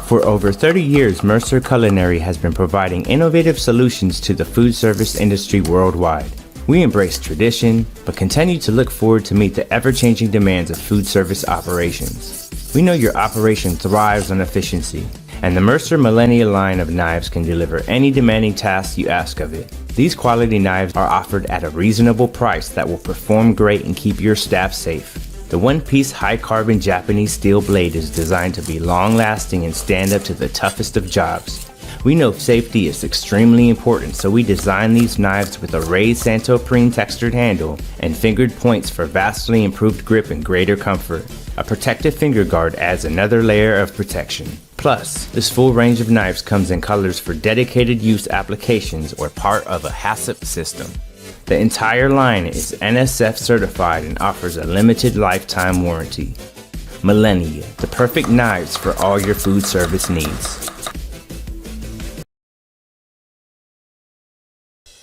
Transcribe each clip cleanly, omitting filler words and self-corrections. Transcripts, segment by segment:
For over 30 years, Mercer Culinary has been providing innovative solutions to the food service industry worldwide. We embrace tradition, but continue to look forward to meet the ever-changing demands of food service operations. We know your operation thrives on efficiency, and the Mercer Millennial line of knives can deliver any demanding task you ask of it. These quality knives are offered at a reasonable price that will perform great and keep your staff safe. The one-piece high-carbon Japanese steel blade is designed to be long-lasting and stand up to the toughest of jobs. We know safety is extremely important, so we designed these knives with a raised Santoprene textured handle and fingered points for vastly improved grip and greater comfort. A protective finger guard adds another layer of protection. Plus, this full range of knives comes in colors for dedicated use applications or part of a HACCP system. The entire line is NSF certified and offers a limited lifetime warranty. Millennia, the perfect knives for all your food service needs.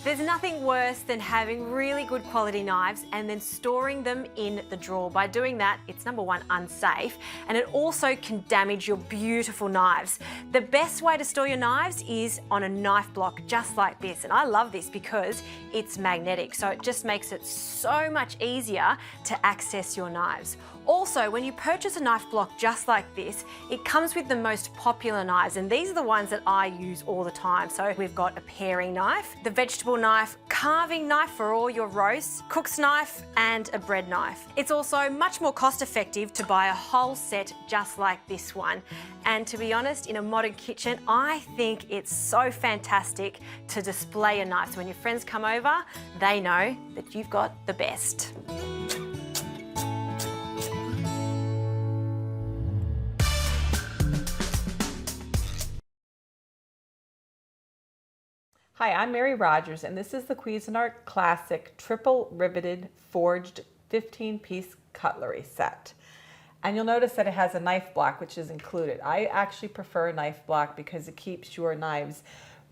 There's nothing worse than having really good quality knives and then storing them in the drawer. By doing that, it's number one, unsafe, and it also can damage your beautiful knives. The best way to store your knives is on a knife block just like this. And I love this because it's magnetic, so it just makes it so much easier to access your knives. Also, when you purchase a knife block just like this, it comes with the most popular knives, and these are the ones that I use all the time. So we've got a paring knife, the vegetable knife, carving knife for all your roasts, cook's knife, and a bread knife. It's also much more cost effective to buy a whole set just like this one. And to be honest, in a modern kitchen, I think it's so fantastic to display a knife. So when your friends come over, they know that you've got the best. Hi, I'm Mary Rogers, and this is the Cuisinart Classic Triple Riveted Forged 15-piece cutlery set. And you'll notice that it has a knife block, which is included. I actually prefer a knife block because it keeps your knives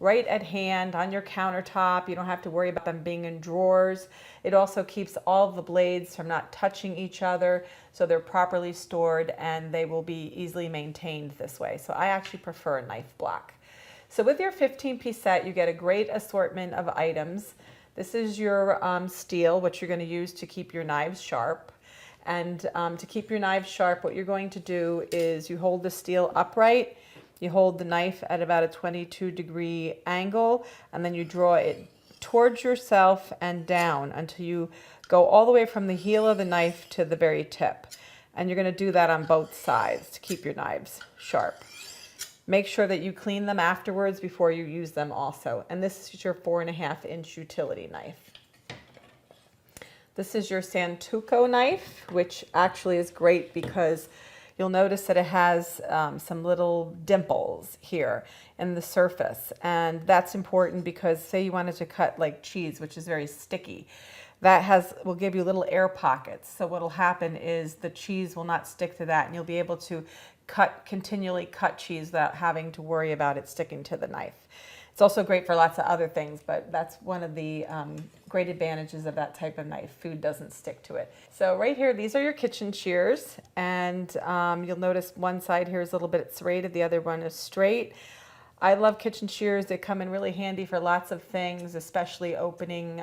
right at hand on your countertop. You don't have to worry about them being in drawers. It also keeps all of the blades from not touching each other, so they're properly stored and they will be easily maintained this way. So I actually prefer a knife block. So with your 15-piece set, you get a great assortment of items. This is your steel, which you're going to use to keep your knives sharp. And to keep your knives sharp, what you're going to do is you hold the steel upright, you hold the knife at about a 22-degree angle, and then you draw it towards yourself and down until you go all the way from the heel of the knife to the very tip. And you're going to do that on both sides to keep your knives sharp. Make sure that you clean them afterwards before you use them also. And this is your 4.5-inch utility knife. This is your Santoku knife, which actually is great because you'll notice that it has some little dimples here in the surface. And that's important because say you wanted to cut like cheese, which is very sticky. That will give you little air pockets. So what'll happen is the cheese will not stick to that, and you'll be able to continually cut cheese without having to worry about it sticking to the knife. It's also great for lots of other things, but that's one of the great advantages of that type of knife. Food doesn't stick to it. So right here, these are your kitchen shears, and you'll notice one side here is a little bit serrated, the other one is straight. I love kitchen shears. They come in really handy for lots of things, especially opening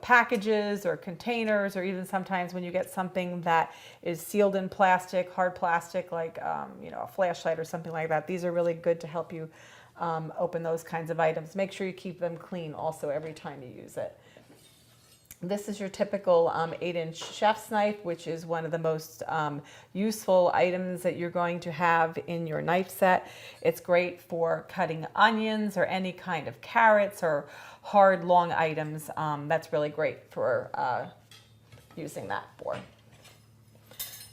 packages or containers, or even sometimes when you get something that is sealed in plastic, hard plastic, like a flashlight or something like that. These are really good to help you open those kinds of items. Make sure you keep them clean also every time you use it. This is your typical 8-inch chef's knife, which is one of the most useful items that you're going to have in your knife set. It's great for cutting onions or any kind of carrots or hard, long items. That's really great for using that for.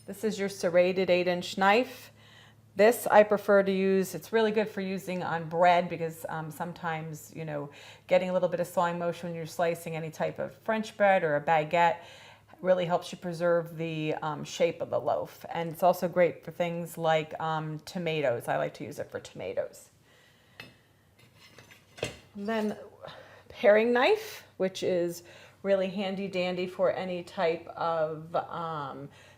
This is your serrated 8-inch knife. This I prefer to use. It's really good for using on bread because sometimes, getting a little bit of sawing motion when you're slicing any type of French bread or a baguette really helps you preserve the shape of the loaf. And it's also great for things like tomatoes. I like to use it for tomatoes. And then paring knife, which is really handy dandy for any type of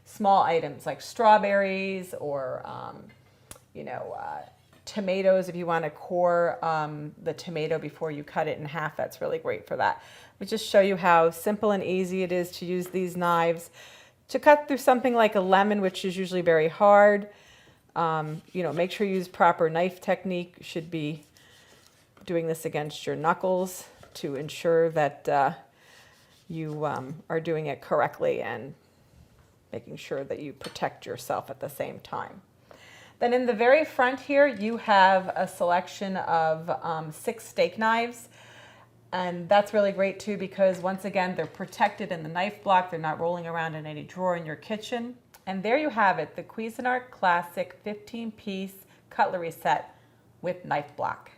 small items like strawberries or tomatoes, if you want to core the tomato before you cut it in half, that's really great for that. We just show you how simple and easy it is to use these knives to cut through something like a lemon, which is usually very hard. Make sure you use proper knife technique. You should be doing this against your knuckles to ensure that you are doing it correctly and making sure that you protect yourself at the same time. Then in the very front here, you have a selection of 6 steak knives. And that's really great too, because once again, they're protected in the knife block. They're not rolling around in any drawer in your kitchen. And there you have it, the Cuisinart Classic 15-piece cutlery set with knife block.